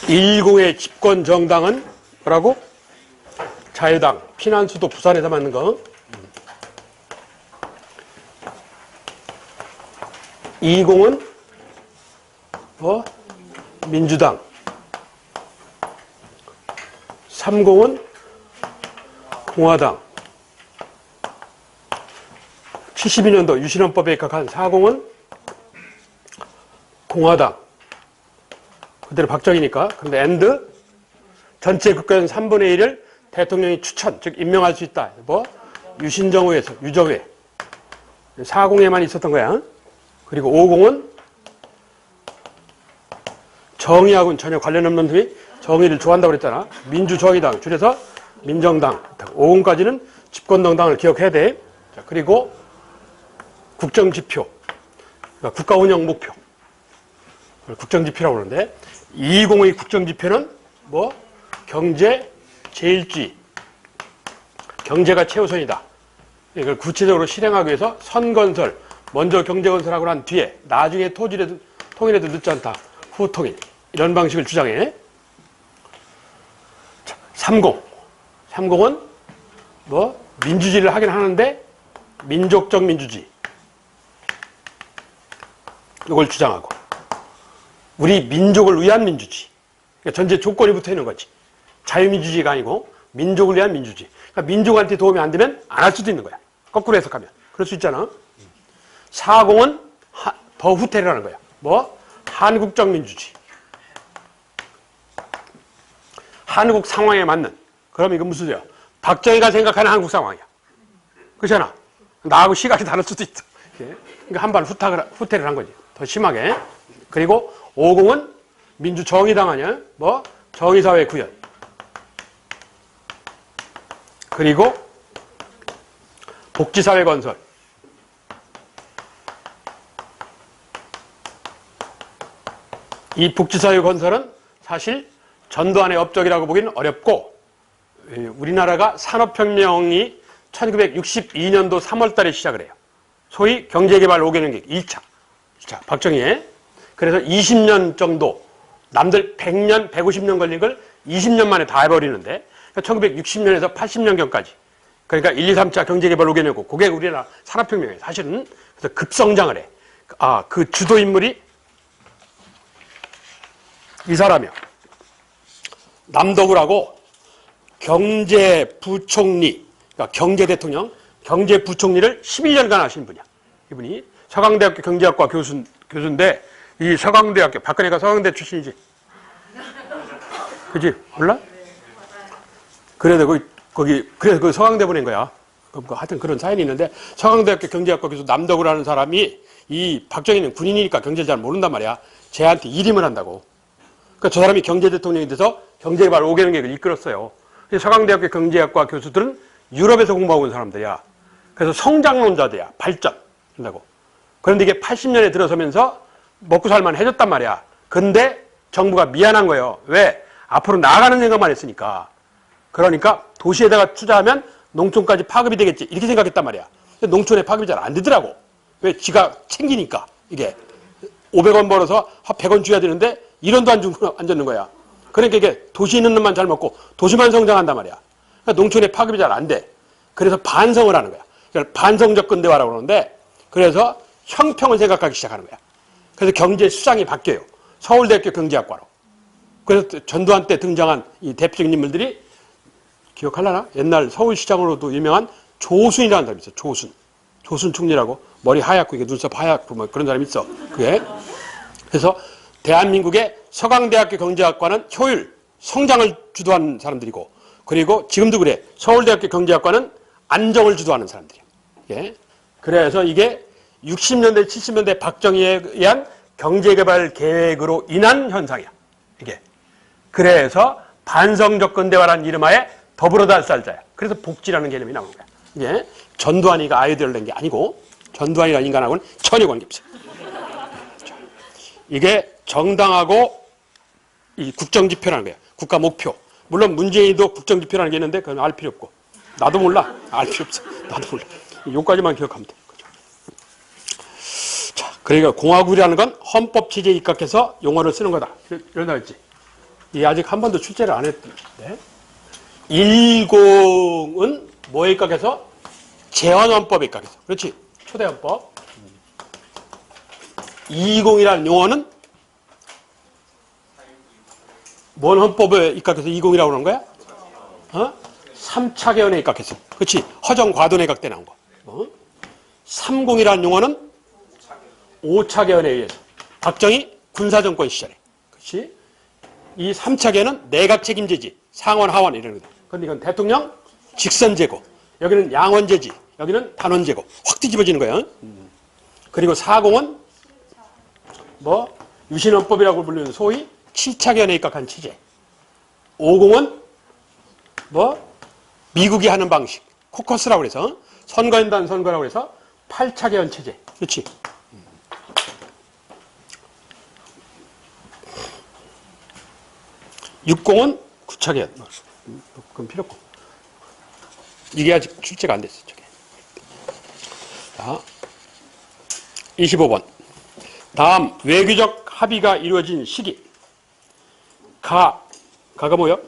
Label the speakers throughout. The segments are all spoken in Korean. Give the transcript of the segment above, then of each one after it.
Speaker 1: 일공의 집권 정당은 뭐라고? 자유당. 피난수도 부산에서 맞는 거. 이공은 뭐? 민주당. 삼공은 공화당. 72년도 유신헌법에 입각한 사공은 공화당. 그대로 박정희니까. 그런데 엔드 전체 국회의원 3분의 1을 대통령이 추천, 즉 임명할 수 있다. 뭐? 유신정의에서 유정회. 4공에만 있었던 거야. 그리고 5공은 정의하고는 전혀 관련 없는 놈들이 정의를 좋아한다고 그랬잖아. 민주정의당, 줄여서 민정당. 5공까지는 집권정당을 기억해야 돼. 자, 그리고 국정지표. 그러니까 국가운영 목표. 국정지표라고 그러는데 20의 국정지표는 뭐? 경제 제일주의. 경제가 최우선이다. 이걸 구체적으로 실행하기 위해서 선건설, 먼저 경제건설하고 난 뒤에 나중에 통일해도 늦지 않다. 후통일. 이런 방식을 주장해. 자, 30. 30은 뭐? 민주주의를 하긴 하는데 민족적 민주주의. 이걸 주장하고. 우리 민족을 위한 민주주의. 그러니까 전제 조건이 붙어 있는 거지. 자유민주주의가 아니고 민족을 위한 민주주의. 그러니까 민족한테 도움이 안 되면 안 할 수도 있는 거야. 거꾸로 해석하면. 그럴 수 있잖아. 40은 더 후퇴를 하는 거야. 뭐? 한국적 민주주의. 한국 상황에 맞는. 그럼 이건 무슨 소리야? 박정희가 생각하는 한국 상황이야. 그렇잖아. 나하고 시각이 다를 수도 있어. 그러니까 한 발 후퇴를 한 거지. 더 심하게. 그리고 50은 민주정의당 아니야? 뭐? 정의사회 구현. 그리고 복지사회 건설. 이 복지사회 건설은 사실 전두환의 업적이라고 보기는 어렵고 우리나라가 산업혁명이 1962년도 3월 달에 시작을 해요. 소위 경제개발 5개년 계획 1차. 박정희의. 그래서 20년 정도, 남들 100년, 150년 걸린 걸 20년 만에 다 해버리는데 1960년에서 80년경까지 그러니까 1, 2, 3차 경제개발 5개년이고 그게 우리나라 산업혁명이에요. 사실은. 그래서 급성장을 해. 그 주도인물이 이 사람이요. 남덕우라고 경제부총리, 그러니까 경제대통령, 경제부총리를 11년간 하신 분이야. 이분이 서강대학교 경제학과 교수인데 이 서강대학교, 박근혜가 서강대 출신이지. 그지? 몰라? 그래도 그래서 그 서강대 보낸 거야. 하여튼 그런 사연이 있는데 서강대학교 경제학과 교수 남덕우라는 사람이 이 박정희는 군인이니까 경제를 잘 모른단 말이야. 쟤한테 일임을 한다고. 그러니까 저 사람이 경제대통령이 돼서 경제개발 5개년 계획을 이끌었어요. 서강대학교 경제학과 교수들은 유럽에서 공부하고 온 사람들이야. 그래서 성장론자들이야. 발전 한다고. 그런데 이게 80년에 들어서면서 먹고 살만 해줬단 말이야. 근데 정부가 미안한 거예요. 왜? 앞으로 나아가는 생각만 했으니까. 그러니까 도시에다가 투자하면 농촌까지 파급이 되겠지. 이렇게 생각했단 말이야. 근데 농촌에 파급이 잘 안 되더라고. 왜? 지가 챙기니까. 이게 500원 벌어서 100원 줘야 되는데 1원도 안 줬는 거야. 그러니까 이게 도시에 있는 놈만 잘 먹고 도시만 성장한단 말이야. 그러니까 농촌에 파급이 잘 안 돼. 그래서 반성을 하는 거야. 그걸 반성적 근대화라고 그러는데 그래서 형평을 생각하기 시작하는 거야. 그래서 경제수장이 바뀌어요. 서울대학교 경제학과로. 그래서 전두환 때 등장한 이 대표적인 인물들이 기억하려나? 옛날 서울시장으로도 유명한 조순이라는 사람이 있어. 조순 총리라고. 머리 하얗고 이게 눈썹 하얗고 뭐 그런 사람이 있어. 그게. 그래서 대한민국의 서강대학교 경제학과는 효율, 성장을 주도하는 사람들이고 그리고 지금도 그래. 서울대학교 경제학과는 안정을 주도하는 사람들이야. 예. 그래서 이게 60년대, 70년대 박정희에 의한 경제개발 계획으로 인한 현상이야. 이게. 그래서 반성적 근대화라는 이름하에 더불어 살자야. 그래서 복지라는 개념이 나오는 거야. 이게 전두환이가 아이디어를 낸 게 아니고 전두환이라는 인간하고는 전혀 관계없어. 이게 정당하고 이 국정지표라는 거야. 국가 목표. 물론 문재인도 국정지표라는 게 있는데 그건 알 필요 없고. 나도 몰라. 알 필요 없어. 나도 몰라. 요까지만 기억하면 돼. 자, 그러니까 공화국이라는 건 헌법 체제에 입각해서 용어를 쓰는 거다. 이런 거 있지. 이게 아직 한 번도 출제를 안 했는데 10은 뭐에 입각해서? 제헌헌법에 입각해서. 그렇지. 초대헌법. 20이라는 용어는 뭔 헌법에 입각해서 20이라고 그러는 거야? 3차 개헌에 입각해서. 그렇지. 허정과돈에 입각돼 나온 거. 30이라는 용어는 5차 개헌에 의해서. 박정희 군사정권 시절에. 그렇지. 이 3차 개헌은 내각 책임제지. 상원, 하원 이런 거다. 그런데 이건 대통령 직선제고. 여기는 양원제지. 여기는 단원제고. 확 뒤집어지는 거야. 그리고 40은 뭐 유신헌법이라고 불리는 소위 7차 개헌에 입각한 체제. 50은 뭐 미국이 하는 방식. 코커스라고 해서 선거인단 선거라고 해서 8차 개헌 체제. 그렇지. 60은 9차 개헌. 그건 필요 없고. 이게 아직 출제가 안 됐어, 저게. 자, 25번. 다음 외교적 합의가 이루어진 시기. 가가 뭐요?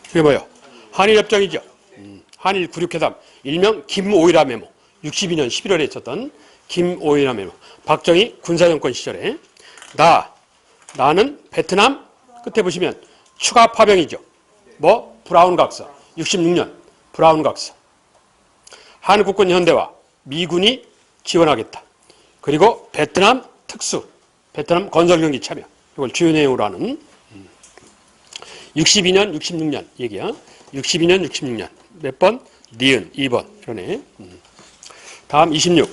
Speaker 1: 그게 뭐요? 한일협정이죠. 한일 96회담, 일명 김오일화 메모. 62년 11월에 있었던 김오일화 메모. 박정희 군사정권 시절에 나는 베트남 끝에 보시면 추가 파병이죠. 뭐 브라운 각서. 66년 브라운 각서. 한국군 현대화, 미군이 지원하겠다. 그리고 베트남 특수, 베트남 건설경기 참여. 이걸 주요 내용으로 하는 62년, 66년 얘기야. 62년, 66년. 몇 번? 니은, 2번. 그러네. 다음 26.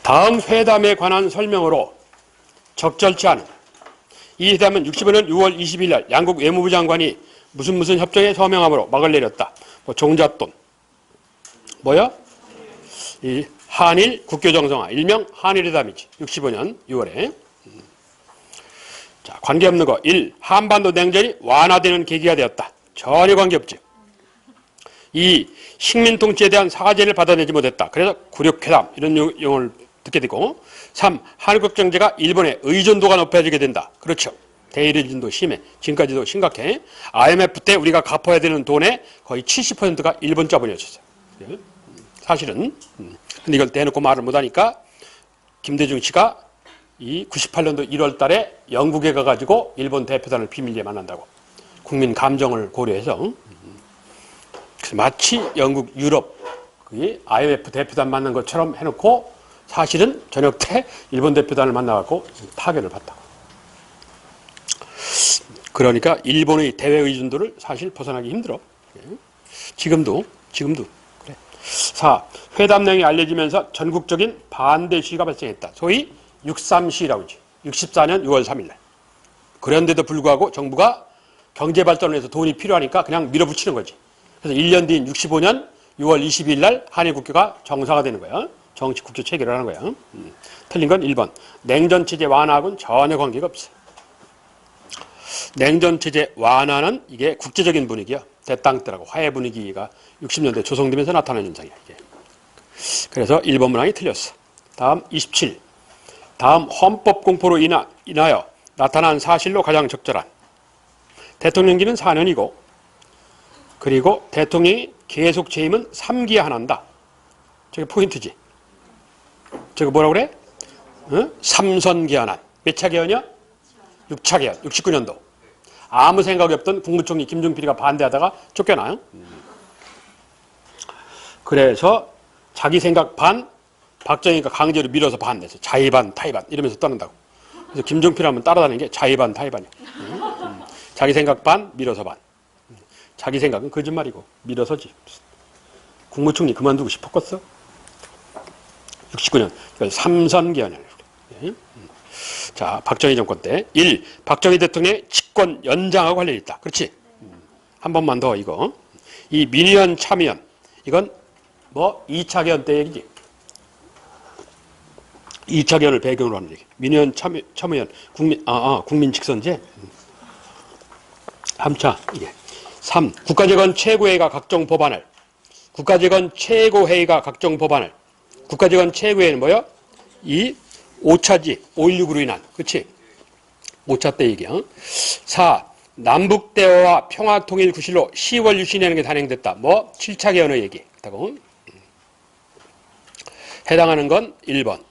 Speaker 1: 다음 회담에 관한 설명으로 적절치 않은. 이 회담은 65년 6월 20일 날 양국 외무부 장관이 무슨 협정에 서명함으로 막을 내렸다. 뭐 종잣돈. 뭐야? 이 한일 국교 정상화. 일명 한일회담이지. 65년 6월에. 자, 관계없는 거. 1. 한반도 냉전이 완화되는 계기가 되었다. 전혀 관계없지. 2. 식민 통치에 대한 사과제를 받아내지 못했다. 그래서 굴욕회담 이런 용어를 듣게 되고. 3. 한국 경제가 일본의 의존도가 높아지게 된다. 그렇죠. 대일 의존도 심해. 지금까지도 심각해. IMF 때 우리가 갚아야 되는 돈의 거의 70%가 일본 자본이었어요. 사실은. 근데 이걸 대놓고 말을 못하니까 김대중 씨가 이 98년도 1월 달에 영국에 가가지고 일본 대표단을 비밀리에 만난다고. 국민 감정을 고려해서. 마치 영국, 유럽, IMF 대표단 만난 것처럼 해놓고 사실은 저녁 때 일본 대표단을 만나갖고 타결을 받다고. 그러니까 일본의 대외 의존도를 사실 벗어나기 힘들어. 지금도. 그래. 4. 회담 내용이 알려지면서 전국적인 반대 시위가 발생했다. 소위 6.3 시위라고 하지. 64년 6월 3일 날. 그런데도 불구하고 정부가 경제 발전을 위해서 돈이 필요하니까 그냥 밀어붙이는 거지. 그래서 1년 뒤인 65년 6월 22일 날 한일 국교가 정상화되는 거야. 정치 국교 체결을 하는 거야. 틀린 건 1번. 냉전 체제 완화하고는 전혀 관계가 없어. 냉전 체제 완화는 이게 국제적인 분위기야. 대땅 때라고 화해 분위기가 60년대 조성되면서 나타나는 현상이야. 이게. 그래서 1번 문항이 틀렸어. 다음 27. 다음 헌법 공포로 인하여 나타난 사실로 가장 적절한. 대통령기는 4년이고 그리고 대통령이 계속 재임은 3기에 하나인다. 저게 포인트지. 저거 뭐라고 그래? 3선 개헌안. 몇 차 개헌이야? 6차 개헌. 69년도. 아무 생각이 없던 국무총리 김종필이가 반대하다가 쫓겨나요. 그래서 자기 생각 반, 박정희가 강제로 밀어서 반대서 자의반, 타의반 이러면서 떠난다고. 그래서 김종필 하면 따라다니는 게 자의반, 타의반이야. 자기 생각 반, 밀어서 반. 자기 생각은 거짓말이고 밀어서지. 국무총리 그만두고 싶었겠어? 69년. 그러니까 3선 개헌이야. 자, 박정희 정권 때 1. 박정희 대통령의 집권 연장하고 관련이 있다. 그렇지? 한 번만 더 이거. 이 민의원 참의원. 이건 뭐 2차 개헌 때 얘기지. 2차 개헌을 배경으로 하는 얘기. 민의원 참의원. 국민 직선제. 3차 이게. 3. 국가재건 최고회의가 각종 법안을. 국가재건 최고회의가 각종 법안을. 국가재건 최고회의는 뭐요? 이 5차지. 5.16으로 인한. 그렇지? 5차 때 얘기야. 4. 남북 대화와 평화 통일 구실로 10월 유신이라는 게 단행됐다. 뭐 7차 개헌의 얘기다고. 해당하는 건 1번.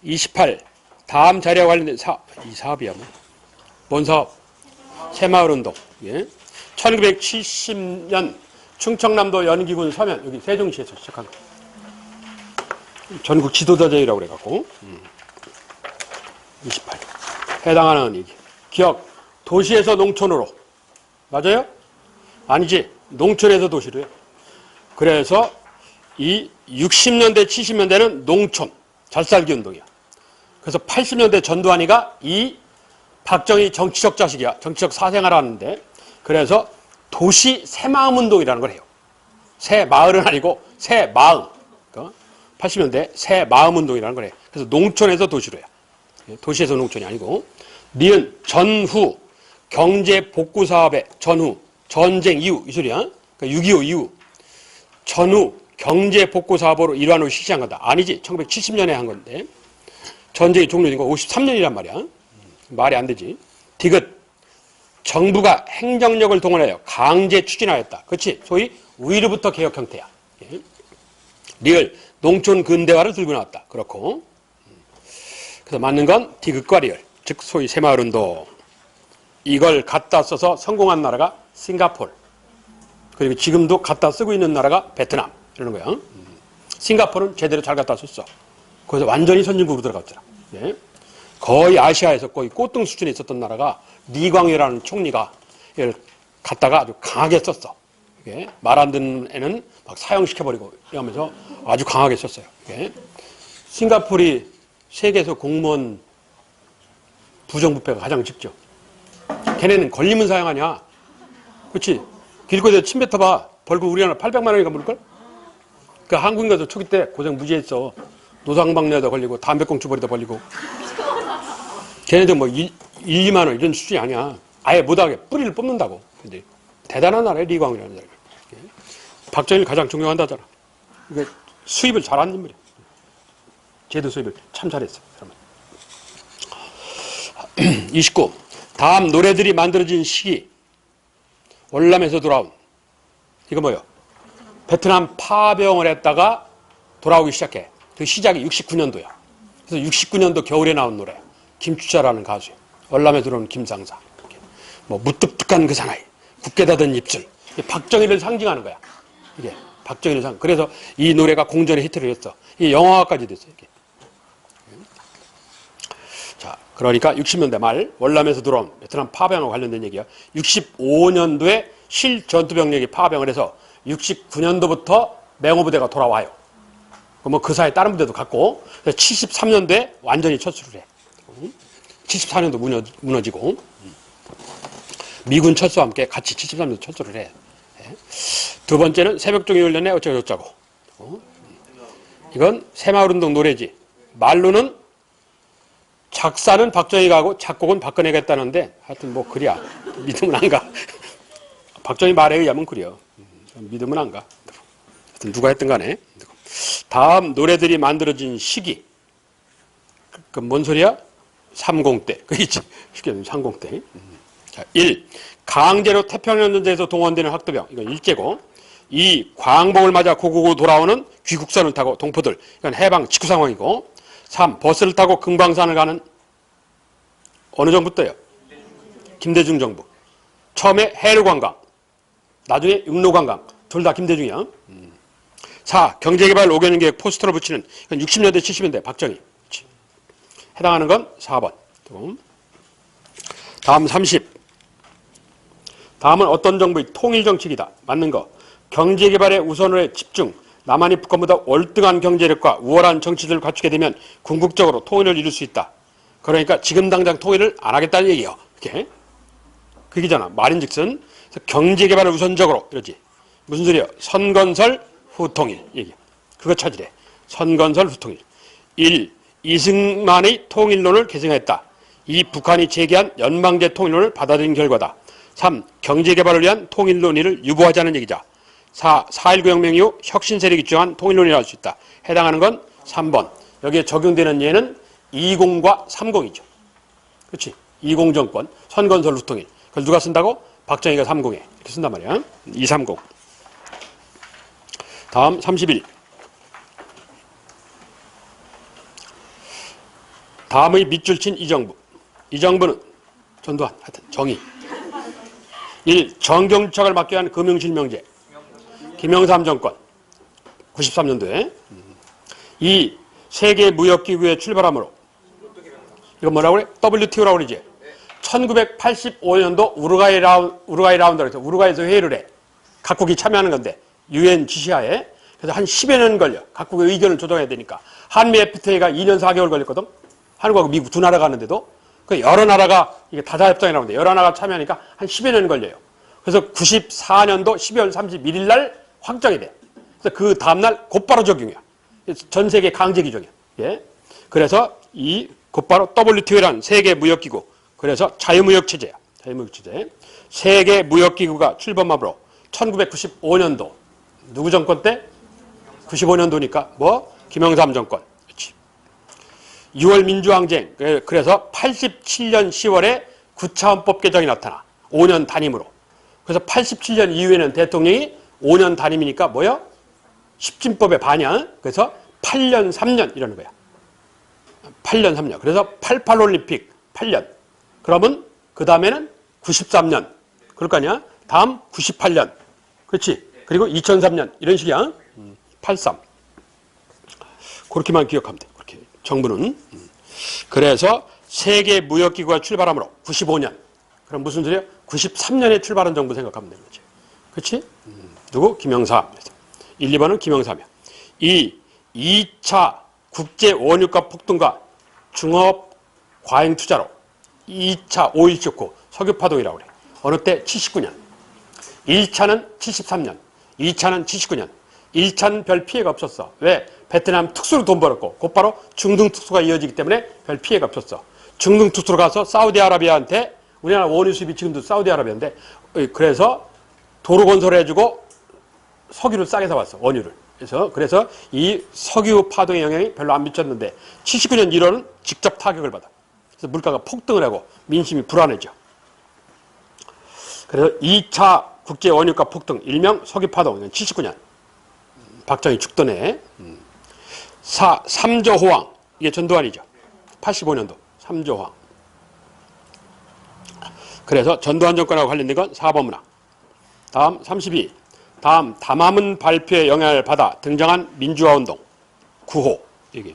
Speaker 1: 28. 다음 자료와 관련된 사업. 이 사업이야 뭐. 뭔 사업? 새마을운동. 예. 1970년 충청남도 연기군 서면, 여기 세종시에서 시작한 거. 전국 지도자제의라고 그래갖고. 28. 해당하는 얘기. 기억. 도시에서 농촌으로. 맞아요? 아니지. 농촌에서 도시로 해. 그래서 이 60년대, 70년대는 농촌, 잘살기 운동이야. 그래서 80년대 전두환이가 이 박정희 정치적 자식이야. 정치적 사생활 하는데. 그래서 도시 새마음 운동이라는 걸 해요. 새 마을은 아니고 새 마음. 80년대 새 마음 운동이라는 걸 해요. 그래서 농촌에서 도시로 해요. 도시에서 농촌이 아니고. 니은 전후 경제 복구 사업의 전후 전쟁 이후 이 소리야. 그러니까 6.25 이후 전후 경제 복구 사업으로 일환으로 실시한 거다. 아니지. 1970년에 한 건데. 전쟁이 종료된 거 53년이란 말이야. 말이 안 되지. 디귿. 정부가 행정력을 동원하여 강제 추진하였다. 그렇지. 소위 위로부터 개혁 형태야. 리을. 농촌 근대화를 들고 나왔다. 그렇고. 그래서 맞는 건 디귿과 리을. 즉 소위 새마을운동. 이걸 갖다 써서 성공한 나라가 싱가포르. 그리고 지금도 갖다 쓰고 있는 나라가 베트남. 이러는 거야. 싱가포르는 제대로 잘 갖다 썼어. 거기서 완전히 선진국으로 들어갔잖아. 예. 거의 아시아에서 거의 꽃등 수준에 있었던 나라가 리광이라는 총리가 이걸 갖다가 아주 강하게 썼어. 말 안 듣는 애는 막 사형시켜버리고 이러면서 아주 강하게 썼어요. 싱가포르이 세계에서 공무원 부정부패가 가장 적죠. 걔네는 걸리면 사형하냐. 그렇지. 길거리에서 침 뱉어봐. 벌금 우리나라 800만 원인가 물걸? 그 한국인 가서 초기 때 고생 무지했어. 노상방뇨에다 걸리고 담배꽁초 버리다 걸리고. 걔네들 뭐 1, 2만 원 이런 수준이 아니야. 아예 못하게 뿌리를 뽑는다고. 근데 대단한 나라에 리광이라는 사람이. 박정희를 가장 존경한다잖아. 이게 수입을 잘하는 인물이야. 제도 수입을 참 잘했어. 29. 다음 노래들이 만들어진 시기. 월남에서 돌아온. 이거 뭐예요? 베트남 파병을 했다가 돌아오기 시작해. 그 시작이 69년도야. 그래서 69년도 겨울에 나온 노래. 김추자라는 가수예요. 월남에 들어온 김상사. 뭐 무뚝뚝한 그 사나이. 굳게 닫은 입술. 박정희를 상징하는 거야. 이게 박정희를 그래서 이 노래가 공전에 히트를 했어. 이게 영화화까지 됐어요. 이게. 자, 그러니까 60년대 말 월남에서 들어온 베트남 파병과 관련된 얘기야. 65년도에 실전투병력이 파병을 해서 69년도부터 맹호부대가 돌아와요. 뭐 그 사이에 다른 부대도 갔고 73년도에 완전히 철수를 해. 74년도 무너지고 미군 철수와 함께 같이 73년도 철수를 해. 두 번째는 새벽종이 훈련에 어쩌고저쩌고. 이건 새마을운동 노래지. 말로는 작사는 박정희가 하고 작곡은 박근혜가 했다는데 하여튼 뭐 그래야 믿으면 안 가. 박정희 말에 의하면 그래요. 믿으면 안 가. 하여튼 누가 했든 간에. 다음 노래들이 만들어진 시기. 그 뭔 소리야? 30대. 그 있지. 쉽게 얘기하면 30대. 자, 1. 강제로 태평양 전쟁에서 동원되는 학도병. 이건 일제고. 2. 광복을 맞아 고국으로 돌아오는 귀국선을 타고 동포들. 이건 해방 직후 상황이고. 3. 버스를 타고 금강산을 가는 어느 정부 때요? 김대중 정부. 처음에 해류관광. 나중에 육로관광. 둘 다 김대중이야. 4. 경제개발 5개년 계획 포스터를 붙이는 이건 60년대 70년대 박정희. 해당하는 건 4번. 다음 30. 다음은 어떤 정부의 통일정책이다. 맞는 거. 경제개발에 우선으로 집중. 남한이 북한보다 월등한 경제력과 우월한 정치를 갖추게 되면 궁극적으로 통일을 이룰 수 있다. 그러니까 지금 당장 통일을 안 하겠다는 얘기예요. 그게 그게잖아. 말인즉슨 경제개발을 우선적으로 이러지. 무슨 소리야? 선건설 후통일 얘기. 그거 찾으래. 선건설 후통일. 1. 이승만의 통일론을 계승했다. 2. 북한이 제기한 연방제 통일론을 받아들인 결과다. 3. 경제개발을 위한 통일 논의를 유보하자는 얘기자. 4. 4.19 혁명 이후 혁신 세력이 주장한 통일론이라 할 수 있다. 해당하는 건 3번. 여기에 적용되는 예는 20과 30이죠. 그렇지? 이공정권, 선건설 후통일. 그걸 누가 쓴다고? 박정희가 3공에 이렇게 쓴단 말이야. 230. 다음 31. 다음의 밑줄 친 이 정부. 이 정부는 전두환, 하여튼 정의. 1. 정경유착을 막기 위한 금융실명제. 김영삼 정권. 93년도에. 2. 세계무역기구에 출발함으로. 이건 뭐라고 그래? WTO라고 그러지. 1985년도 우루과이 라운드라고 해서 우루과이에서 회의를 해. 각국이 참여하는 건데 UN 지시하에. 그래서 한 10여 년 걸려. 각국의 의견을 조정해야 되니까. 한미 FTA가 2년 4개월 걸렸거든. 한국하고 미국 두 나라가 하는데도 그 여러 나라가 이게 다자협정이라고 하는데 여러 나라가 참여하니까 한 10여 년 걸려요. 그래서 94년도 12월 31일 날 확정이 돼. 그래서 그 다음날 곧바로 적용이야. 전 세계 강제 규정이야. 예. 그래서 이 곧바로 WTO라는 세계무역기구. 그래서 자유무역체제야. 자유무역체제. 세계무역기구가 출범함으로 1995년도 누구 정권 때? 95년도니까 뭐? 김영삼 정권. 그렇지. 6월 민주항쟁. 그래서 87년 10월에 9차 헌법 개정이 나타나. 5년 단임으로. 그래서 87년 이후에는 대통령이 5년 단임이니까 뭐야? 십진법의 반영. 그래서 8년 3년 이러는 거야. 8년 3년. 그래서 88 올림픽 8년. 그러면 그 다음에는 93년. 그럴 거 아니야? 다음 98년. 그렇지? 그리고 2003년. 이런 식이야. 83. 그렇게만 기억하면 돼. 그렇게. 정부는. 그래서 세계무역기구가 출발함으로 95년. 그럼 무슨 소리야? 93년에 출발한 정부 생각하면 되는 거지. 그렇지? 누구? 김영삼. 1, 2번은 김영삼이야. 2차 국제 원유가 폭등과 중업 과잉 투자로 2차 5.1 쇼크 석유파동이라고 그래. 어느 때? 79년. 1차는 73년. 2차는 79년. 1차는 별 피해가 없었어. 왜? 베트남 특수로 돈 벌었고 곧바로 중등 특수가 이어지기 때문에 별 피해가 없었어. 중등 특수로 가서 사우디아라비아한테 우리나라 원유 수입이 지금도 사우디아라비아인데 그래서 도로 건설해주고 석유를 싸게 사왔어. 원유를. 그래서 이 석유 파동의 영향이 별로 안 미쳤는데 79년 1월은 직접 타격을 받아. 그래서 물가가 폭등을 하고 민심이 불안해져. 그래서 2차 국제 원유가 폭등, 일명 석유 파동, 79년. 박정희 죽던 해. 3조 호황. 이게 전두환이죠. 85년도 3조 호황. 그래서 전두환 정권하고 관련된 건 4번 문항. 다음 32. 다음 담화문 발표에 영향을 받아 등장한 민주화운동 9호. 이게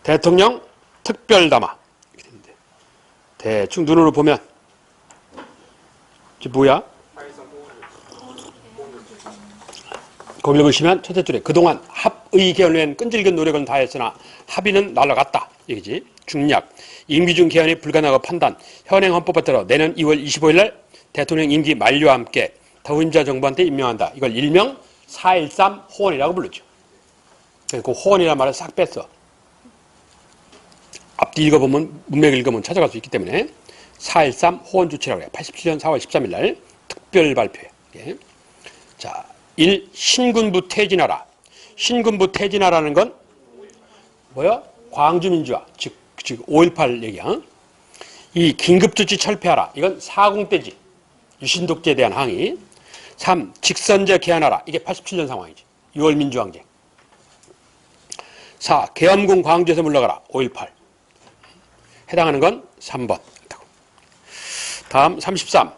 Speaker 1: 대통령 특별담화. 이렇게 되는데 대충 눈으로 보면 이게 뭐야? 거기 보시면 첫째 줄에 그동안 합의 개헌을 위한 끈질긴 노력은 다했으나 합의는 날아갔다. 얘기지. 중략. 임기중 개헌이 불가능하고 판단. 현행 헌법에 따라 내년 2월 25일 날 대통령 임기 만료와 함께 더임자 정부한테 임명한다. 이걸 일명 4.13 호언이라고 부르죠. 그래서 그 호언이라는 말을 싹 뺐어. 앞뒤 읽어보면, 문맥 읽으면 찾아갈 수 있기 때문에 4.13 호언 조치라고 해요. 87년 4월 13일 날 특별 발표해. 예. 자, 1. 신군부 퇴진하라. 신군부 퇴진하라는 건 뭐야? 광주민주화. 즉 5.18 얘기야. 이 긴급조치 철폐하라. 이건 사공 때지. 유신독재에 대한 항의. 3. 직선제 개헌하라. 이게 87년 상황이지. 6월 민주항쟁. 4. 계엄군 광주에서 물러가라. 5.18. 해당하는 건 3번. 다음 33.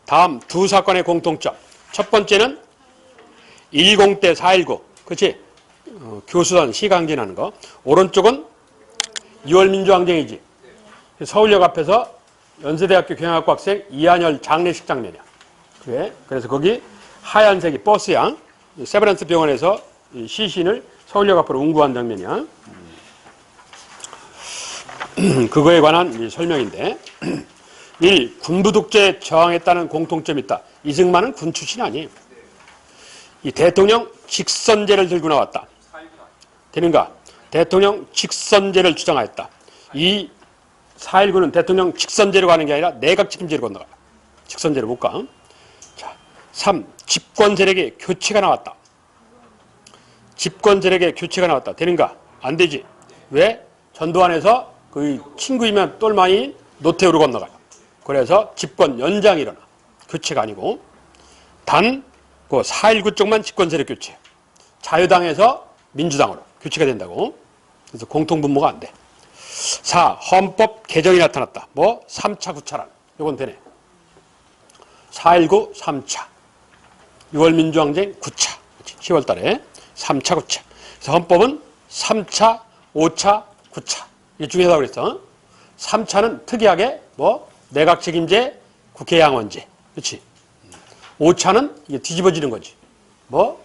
Speaker 1: 다음 두 사건의 공통점. 첫 번째는 10대 4.19. 그렇지? 교수단 시강진하는 거. 오른쪽은 6월 민주항쟁이지. 서울역 앞에서 연세대학교 경영학과 학생 이한열 장례식 장면이야. 그래. 그래서 거기 하얀색이 버스야. 세브란스 병원에서 시신을 서울역 앞으로 운구한 장면이야. 그거에 관한 설명인데 1. 군부 독재에 저항했다는 공통점이 있다. 이승만은 군 출신 아니에요. 이 대통령 직선제를 들고 나왔다. 되는가? 대통령 직선제를 주장하였다. 이 4.19는 대통령 직선제로 가는 게 아니라 내각 책임제로 건너가. 직선제로 못 가. 자, 3. 집권 세력의 교체가 나왔다. 집권 세력의 교체가 나왔다. 되는가? 안 되지. 왜? 전두환에서 그 친구이면 똘마인 노태우로 건너가요. 그래서 집권 연장이 일어나. 교체가 아니고. 단, 그 4.19 쪽만 집권 세력 교체. 자유당에서 민주당으로 교체가 된다고. 그래서 공통분모가 안 돼. 4. 헌법 개정이 나타났다. 뭐? 3차, 9차란. 이건 되네. 4.19, 3차. 6월 민주항쟁 9차. 10월 달에 3차, 9차. 그래서 헌법은 3차, 5차, 9차. 이 중에서 그랬어. 3차는 특이하게 뭐? 내각 책임제, 국회 양원제. 그렇지. 5차는 이게 뒤집어지는 거지. 뭐?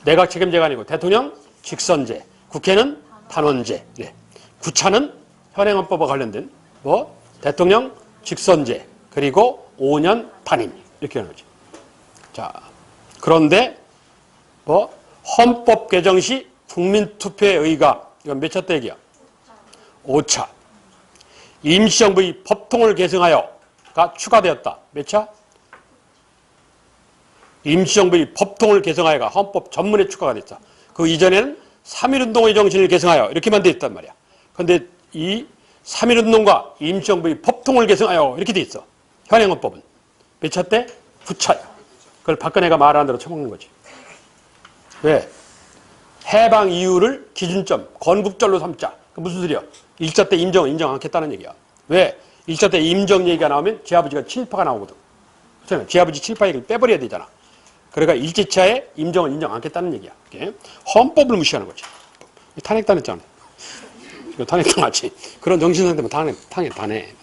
Speaker 1: 내각 책임제가 아니고 대통령 직선제, 국회는 단원제. 네. 9차는 현행헌법과 관련된 뭐? 대통령 직선제, 그리고 5년 단임. 이렇게 하는 거지. 자, 그런데 뭐? 헌법 개정 시 국민투표에 의감. 이건 몇 차 때 얘기야? 5차. 임시정부의 법통을 개정하여가 추가되었다. 몇 차? 임시정부의 법통을 개정하여가 헌법 전문에 추가가 됐어. 그 이전에는 3.1운동의 정신을 개정하여 이렇게만 돼 있단 말이야. 그런데 이 3.1운동과 임시정부의 법통을 개정하여 이렇게 돼 있어. 현행헌법은. 몇 차 때? 9차야. 그걸 박근혜가 말하는 대로 쳐먹는 거지. 왜? 해방 이유를 기준점, 건국절로 삼자. 그 무슨 소리야? 1차 때 인정 않겠다는 얘기야. 왜? 1차 때 임정 얘기가 나오면 제 아버지가 친일파가 나오거든. 그렇잖아요. 제 아버지 친일파 얘기를 빼버려야 되잖아. 그러니까 일제차에 임정을 인정 않겠다는 얘기야. 이게 헌법을 무시하는 거지. 탄핵당했잖아. 이거 탄핵당하지. 그런 정신상태면 탄핵.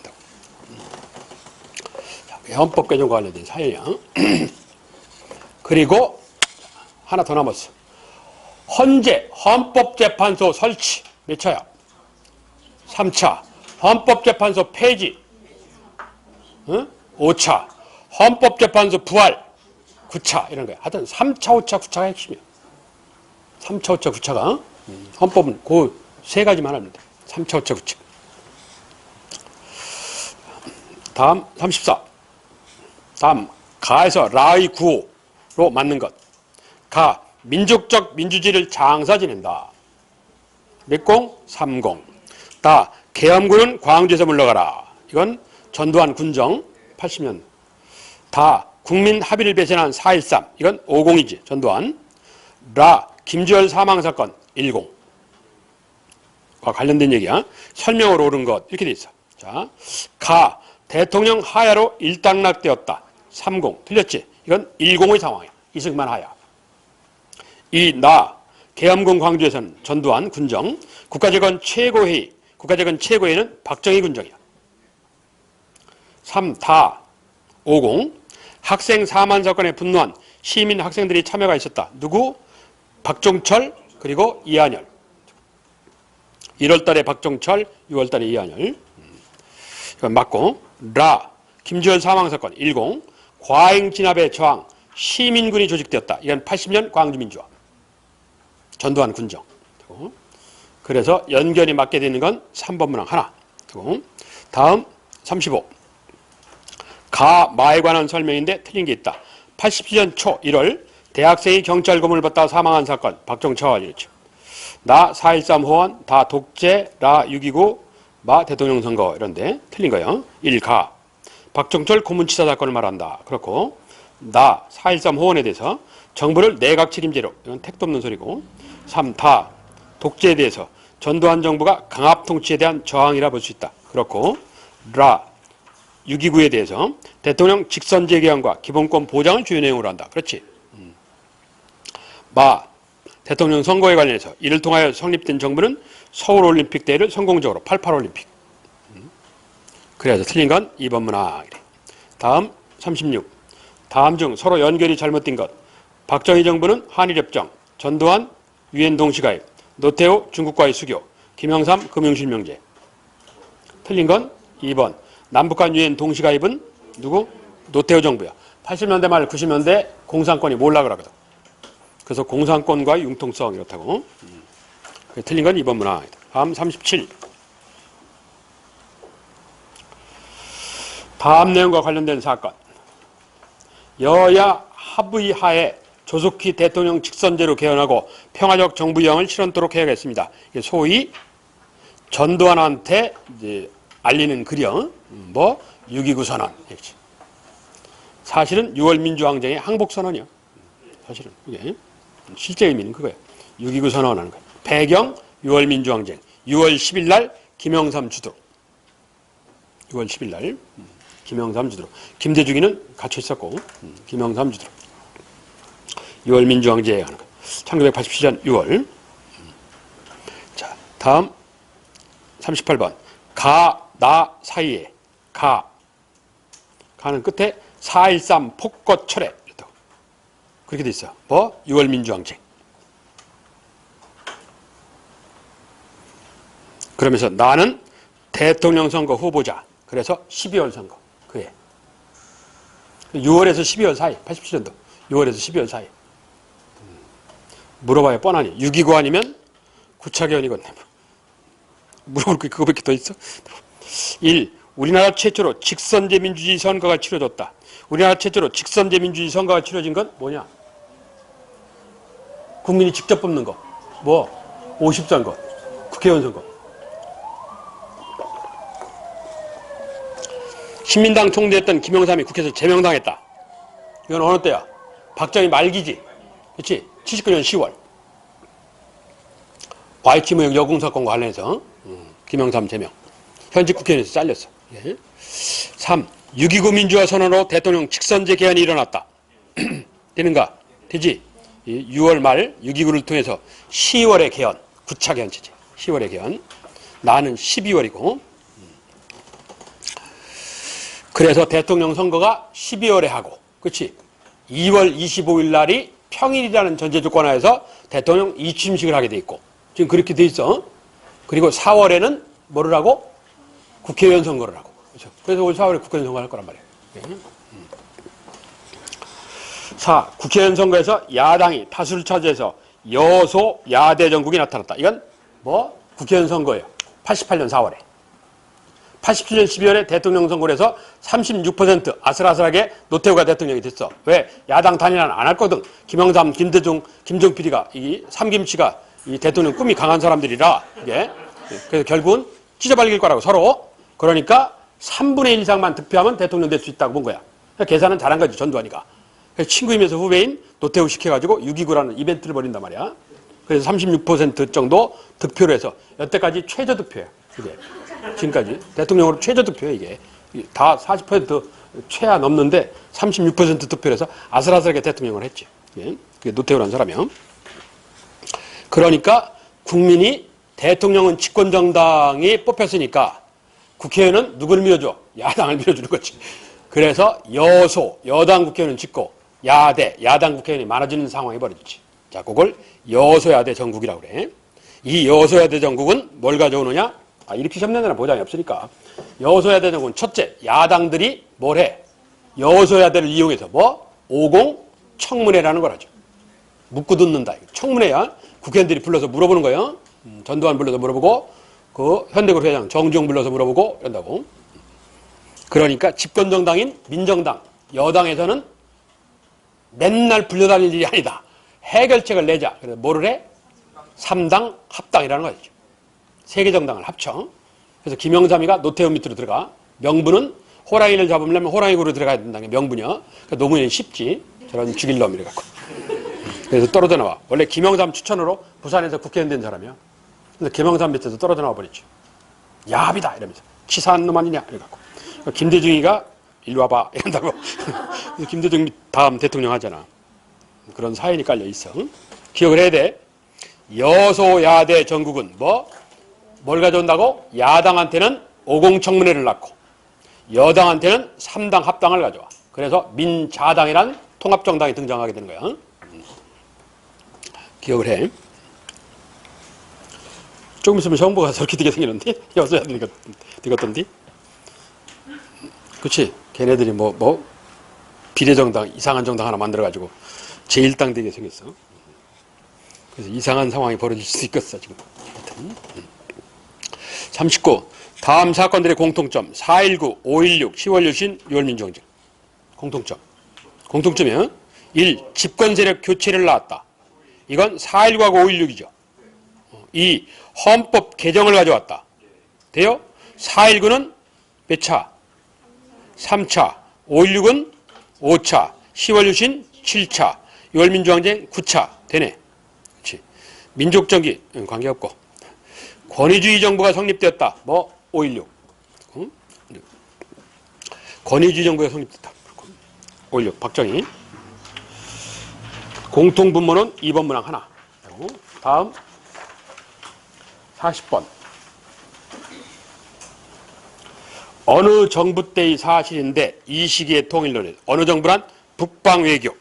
Speaker 1: 헌법 개정과 관련된 사유야. 그리고 하나 더 남았어. 헌재 헌법재판소 설치. 몇 차야? 3차. 헌법재판소 폐지. 응? 5차. 헌법재판소 부활. 9차. 이런 거야. 하여튼 3차, 5차, 9차가 핵심이야. 3차, 5차, 9차가. 헌법은 그 세 가지만 하면 돼. 3차, 5차, 9차. 다음 34. 다음 가에서 라의 구호로 맞는 것. 가. 민족적 민주주의를 장사 지낸다. 몇 공? 30. 다. 계엄군은 광주에서 물러가라. 이건 전두환 군정 80년. 다. 국민 합의를 배신한 4.13. 이건 50이지. 전두환. 라. 김주열 사망사건 10. 과 관련된 얘기야. 설명으로 옳은 것. 이렇게 돼 있어. 자. 가. 대통령 하야로 일당락되었다. 30. 틀렸지? 이건 10의 상황이야. 이승만 하야. 이 나. 계엄군 광주에서는 전두환 군정. 국가재건 최고회의. 국가재건 최고회의는 박정희 군정이야. 3. 다. 50. 학생 사만 사건에 분노한 시민 학생들이 참여가 있었다. 누구? 박종철 그리고 이한열. 1월 달에 박종철, 6월 달에 이한열. 이건 맞고. 라. 김주열 사망사건 10. 과잉 진압의 저항. 시민군이 조직되었다. 이건 80년 광주민주화. 전두환 군정. 그래서 연결이 맞게 되는 건 3번 문항 하나. 다음 35. 가, 마에 관한 설명인데 틀린 게 있다. 87년 초 1월 대학생이 경찰 고문을 받다가 사망한 사건. 박종철 이렇죠. 나 4.13 호원, 다 독재, 라 6.29, 마 대통령 선거 이런데 틀린 거예요. 1. 가. 박종철 고문치사 사건을 말한다. 그렇고 나 4.13 호원에 대해서 정부를 내각 책임제로. 이건 택도 없는 소리고. 3. 다. 독재에 대해서 전두환 정부가 강압 통치에 대한 저항이라 볼 수 있다. 그렇고 라. 6.29에 대해서 대통령 직선제 개헌과 기본권 보장을 주요 내용으로 한다. 그렇지. 마. 대통령 선거에 관련해서 이를 통하여 성립된 정부는 서울올림픽 대회를 성공적으로 88올림픽. 그래서 틀린 건 2번 문항. 다음 36. 다음 중 서로 연결이 잘못된 것. 박정희 정부는 한일협정, 전두환 유엔 동시가입, 노태우 중국과의 수교, 김영삼 금융실명제. 틀린 건 2번. 남북한 유엔 동시가입은 누구? 노태우 정부야. 80년대 말 90년대 공산권이 몰라 그러거든. 그래서 공산권과 융통성 이렇다고. 틀린 건 2번 문항. 다음 37. 다음 내용과 관련된 사건. 여야 합의 하에 조속히 대통령 직선제로 개헌하고 평화적 정부형을 실현토록 해야겠습니다. 소위 전두환한테 이제 알리는 그령, 뭐 6.29 선언. 사실은 6월 민주항쟁의 항복선언이요. 사실은 그게 실제 의미는 그거예요. 6.29 선언하는 거예요. 배경 6월 민주항쟁. 6월 10일 날 김영삼 주도로. 6월 10일 날 김영삼 주도로. 김대중이는 갇혀 있었고 김영삼 주도로. 6월 민주항쟁에 하는 거예요. 1987년 6월. 자, 다음 38번. 가, 나 사이에 가는 끝에 4.13 폭거 철회. 그렇게 돼 있어요. 뭐? 6월 민주항쟁. 그러면서 나는 대통령 선거 후보자. 그래서 12월 선거. 그해. 6월에서 12월 사이. 87년도. 6월에서 12월 사이. 물어봐야 뻔하니. 6.29 아니면 구차견이겠네. 물어볼 게 그거밖에 더 있어? 1. 우리나라 최초로 직선제 민주주의 선거가 치러졌다. 우리나라 최초로 직선제 민주주의 선거가 치러진 건 뭐냐? 국민이 직접 뽑는 거. 뭐? 50선거. 국회의원 선거. 신민당 총재였던 김영삼이 국회에서 제명당했다. 이건 어느 때야? 박정희 말기지. 그렇지? 79년 10월. YT무역 여공사건과 관련해서 김영삼 제명. 현직 국회의원에서 잘렸어. 3. 6.29 민주화 선언으로 대통령 직선제 개헌이 일어났다. 되는가? 되지? 6월 말 6.29를 통해서 10월에 개헌. 9차 개헌 체제. 10월에 개헌. 나는 12월이고. 그래서 대통령 선거가 12월에 하고. 그렇지? 2월 25일 날이 평일이라는 전제 조건 하에서 대통령 이취임식을 하게 돼 있고. 지금 그렇게 돼 있어. 그리고 4월에는 뭐를 하고? 국회의원 선거를 하고. 그렇죠? 그래서 올 4월에 국회의원 선거를 할 거란 말이에요. 4. 국회의원 선거에서 야당이 다수를 차지해서 여소 야대 정국이 나타났다. 이건 뭐? 국회의원 선거예요. 88년 4월에. 87년 12월에 대통령 선거를 해서 36% 아슬아슬하게 노태우가 대통령이 됐어. 왜? 야당 단일화는 안 할 거든. 김영삼, 김대중, 김종필이가 이 삼김치가 이 대통령 꿈이 강한 사람들이라 이게. 그래서 결국은 찢어발릴 거라고 서로. 그러니까 3분의 1 이상만 득표하면 대통령 될 수 있다고 본 거야. 그러니까 계산은 잘한 거지, 전두환이가. 그래서 친구이면서 후배인 노태우 시켜가지고 6.29라는 이벤트를 벌인단 말이야. 그래서 36% 정도 득표를 해서 여태까지 최저 득표야. 이게. 지금까지 대통령으로 최저 득표야 이게. 다 40% 최하 넘는데 36% 득표를 해서 아슬아슬하게 대통령을 했지. 그게 노태우라는 사람이야. 그러니까 국민이 대통령은 집권정당이 뽑혔으니까 국회의원은 누구를 밀어줘? 야당을 밀어주는 거지. 그래서 여소, 여당 국회의원은 짓고 야대, 야당 국회의원이 많아지는 상황이 벌어지지. 자, 그걸 여소야대 정국이라고 그래. 이 여소야대 정국은 뭘 가져오느냐? 이렇게 시험 내는 보장이 없으니까. 여소야대 정국은 첫째, 야당들이 뭘 해? 여소야대를 이용해서 뭐? 50 청문회라는 걸 하죠. 묻고 듣는다. 청문회야. 국회의원들이 불러서 물어보는 거예요. 전두환 불러서 물어보고 그 현대그룹 회장 정주영 불러서 물어보고 이런다고. 그러니까 집권정당인 민정당, 여당에서는 맨날 불려다닐 일이 아니다. 해결책을 내자. 그래서 뭐를 해? 3당 합당이라는 거죠. 세 개 정당을 합쳐. 그래서 김영삼이가 노태우 밑으로 들어가. 명분은 호랑이를 잡으려면 호랑이굴로 들어가야 된다는 게 명분이야. 그러니까 노무현이 쉽지. 저런 죽일 놈 이래갖고. 그래서 떨어져 나와. 원래 김영삼 추천으로 부산에서 국회의원 된 사람이야. 근데 김영삼 밑에서 떨어져 나와 버렸지. 야합이다 이러면서. 치사한 놈 아니냐 이래갖고. 김대중이가 일로 와봐 이런다고. 김대중 다음 대통령 하잖아. 그런 사연이 깔려 있어. 기억을 해야 돼. 여소야대 전국은 뭘 가져온다고? 야당한테는 50 청문회를 낳고 여당한테는 3당 합당을 가져와. 그래서 민자당이란 통합정당이 등장하게 되는 거야. 기억을 해. 조금 있으면 정부가 저렇게 되게 생기는데? 여소야대 되겠던데? 그치? 걔네들이 비례정당, 이상한 정당 하나 만들어가지고 제1당 되게 생겼어. 그래서 이상한 상황이 벌어질 수 있겠어, 지금. 39. 다음 사건들의 공통점. 4.19, 5.16, 10월 유신, 6월 민주항쟁. 공통점. 공통점이요. 1. 집권 세력 교체를 낳았다. 이건 4.19하고 5.16이죠. 2. 헌법 개정을 가져왔다. 돼요? 4.19는 몇 차? 3차, 5.16은 5차, 10월 유신 7차, 6월 민주항쟁 9차 되네. 그렇지. 민족정기 관계없고. 권위주의 정부가 성립되었다. 뭐 5.16. 응? 권위주의 정부가 성립됐다. 5.16 박정희. 공통분모는 2번 문항 하나. 다음 40번. 어느 정부 때의 사실인데 이 시기의 통일론은 어느 정부란 북방외교.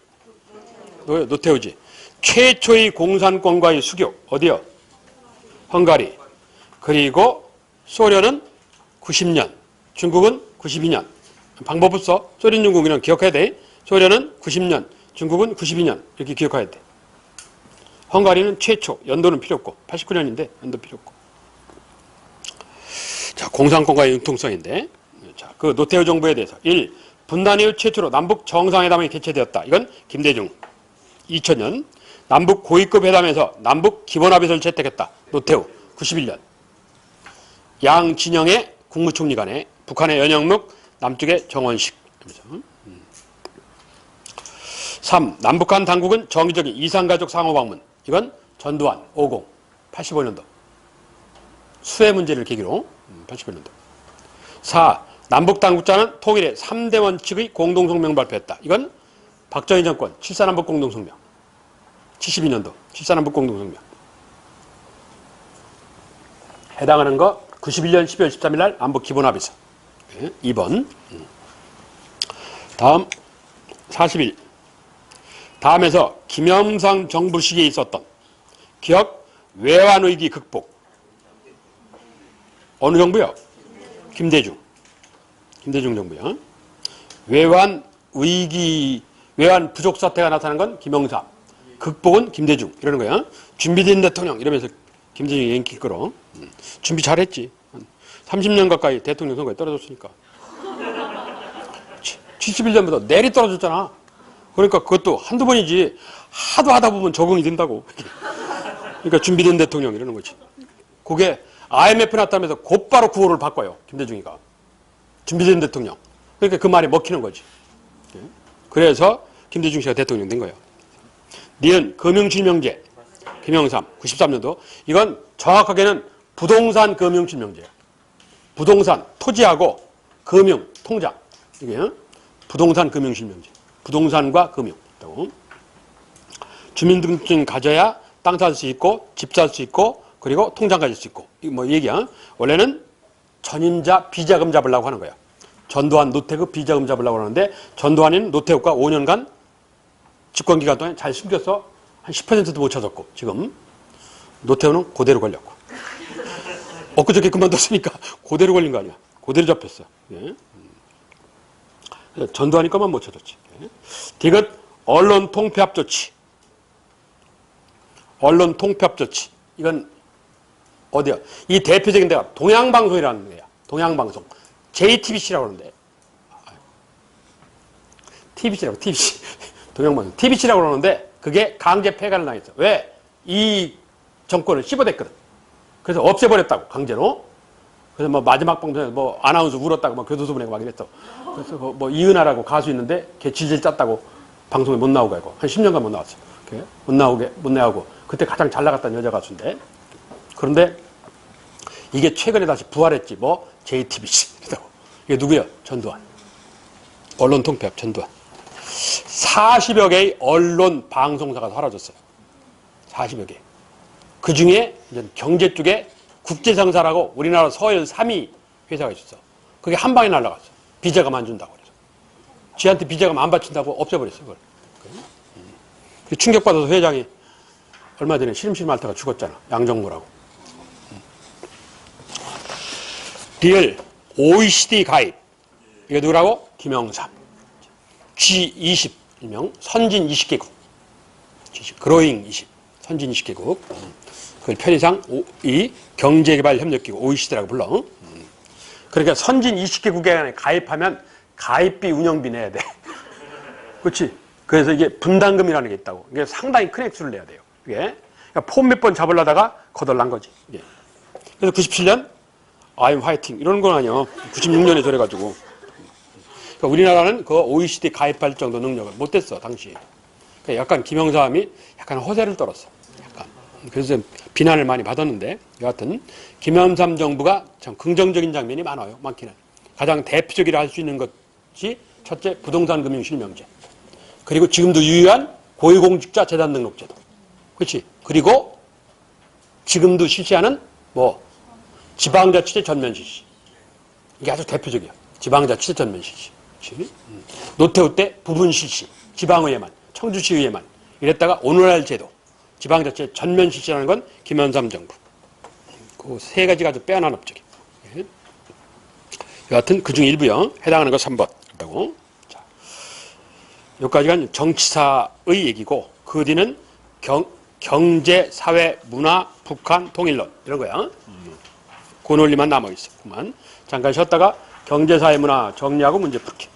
Speaker 1: 노태우지. 최초의 공산권과의 수교. 어디요? 헝가리. 그리고 소련은 90년. 중국은 92년. 방법 없어. 소련 중국이랑 기억해야 돼. 소련은 90년. 중국은 92년. 이렇게 기억해야 돼. 헝가리는 최초. 연도는 필요 없고. 89년인데 연도 필요 없고. 자, 공산권과의 융통성인데. 자, 그 노태우 정부에 대해서 1. 분단 이후 최초로 남북 정상회담이 개최되었다. 이건 김대중. 2000년 남북 고위급 회담에서 남북 기본합의서를 채택했다. 노태우. 91년. 양 진영의 국무총리 간에 북한의 연영묵, 남쪽의 정원식. 3. 남북한 당국은 정기적인 이산가족 상호방문. 이건 전두환 50. 85년도. 수해 문제를 계기로 85년도. 4. 남북 당국자는 통일의 3대 원칙의 공동성명 발표했다. 이건 박정희 정권 7.4남북 공동성명. 72년도 7.4남북 공동성명. 해당하는 거 91년 12월 13일 날 남북 기본합의서. 2번. 다음 41. 다음에서 김영삼 정부 시기에 있었던 기업 외환위기 극복. 어느 정부요? 김대중. 김대중 정부요. 외환위기, 외환 부족 사태가 나타난 건 김영삼. 극복은 김대중. 이러는 거야. 준비된 대통령. 이러면서 김대중이 인기 끌어. 준비 잘했지. 30년 가까이 대통령 선거에 떨어졌으니까. 71년부터 내리 떨어졌잖아. 그러니까 그것도 한두 번이지. 하도 하다 보면 적응이 된다고. 그러니까 준비된 대통령 이러는 거지. 그게 IMF 났다면서 곧바로 구호를 바꿔요. 김대중이가. 준비된 대통령. 그러니까 그 말이 먹히는 거지. 그래서 김대중 씨가 대통령 된 거예요. 니은 금융실명제. 김영삼 93년도. 이건 정확하게는 부동산 금융실명제야. 부동산, 토지하고 금융, 통장. 이게 부동산 금융실명제. 부동산과 금융. 주민등록증 가져야 땅 살 수 있고 집 살 수 있고 그리고 통장 가질 수 있고. 이거 뭐 얘기야. 원래는 전임자 비자금 잡으려고 하는 거야. 전두환, 노태우 비자금 잡으려고 하는데 전두환은 노태우가 5년간 집권기간 동안 잘 숨겼어. 한 10%도 못 찾았고 지금 노태우는 그대로 걸렸고. 엊그저께 그만뒀으니까 그대로 걸린 거 아니야. 그대로 잡혔어. 예. 전두환이 것만 못 찾았지. 예. 디귿 언론 통폐합 조치. 언론 통폐합 조치. 이건 어디야? 이 대표적인 데가 동양방송이라는 데야. 동양방송. JTBC라고 하는데. TBC라고, TBC. 동양방송. TBC라고 그러는데 그게 강제 폐간을 당했어. 왜? 이 정권을 씹어댔거든. 그래서 없애버렸다고, 강제로. 그래서 뭐 마지막 방송에서 뭐 아나운서 울었다고 막 교도소 보내고 막 이랬어. 그래서 뭐 이은하라고 가수 있는데 걔 질질 짰다고 방송에 못 나오고 하고 한 10년간 못 나왔어. 못 나오고. 그때 가장 잘 나갔던 여자 가수인데. 그런데 이게 최근에 다시 부활했지. 뭐 JTBC. 이게 누구야? 전두환. 언론 통폐합 전두환. 40여 개의 언론 방송사가 사라졌어요. 40여 개. 그 중에 경제 쪽에 국제상사라고 우리나라 서열 3위 회사가 있었어. 그게 한 방에 날아갔어. 비자금 안 준다고 그래서. 지한테 비자금 안 바친다고 없애버렸어. 그걸. 충격받아서 회장이 얼마 전에 시름시름 앓다가 죽었잖아. 양정무라고. 리얼 OECD 가입. 이게 누구라고? 김영삼. G20 일명 선진 20개국. 그로잉 20. 선진 20개국. 그걸 편의상 이 경제개발협력기구 OECD라고 불러. 그러니까 선진 20개국에 가입하면 가입비 운영비 내야 돼. 그렇지? 그래서 이게 분담금이라는 게 있다고. 이게 상당히 큰 액수를 내야 돼요. 이게 그러니까 폼 몇 번 잡으려다가 거덜난 거지. 이게. 그래서 97년 I'm 화이팅 이러는 건 아니야. 96년에 저래가지고 그러니까 우리나라는 그 OECD 가입할 정도 능력을 못했어, 당시. 그러니까 약간 김영삼이 약간 허세를 떨었어. 약간. 그래서 비난을 많이 받았는데, 여하튼, 김영삼 정부가 참 긍정적인 장면이 많아요, 많기는. 가장 대표적이라 할 수 있는 것이 첫째, 부동산 금융 실명제. 그리고 지금도 유효한 고위공직자 재단 등록제도. 그렇지. 그리고 지금도 실시하는 지방자치제 전면 실시. 이게 아주 대표적이야. 지방자치제 전면 실시. 노태우 때 부분 실시. 지방의회만, 청주시의회만. 이랬다가 오늘날 제도. 지방자치제 전면 실시라는 건 김영삼 정부. 그 세 가지가 아주 빼어난업적이야. 여하튼 그중 일부형 해당하는 거 3번. 그렇다고. 자, 여기까지가 정치사의 얘기고 그 뒤는 경제, 사회, 문화, 북한, 통일론 이런 거야. 그 논리만 남아있어. 그만 잠깐 쉬었다가 경제, 사회, 문화 정리하고 문제 풀기.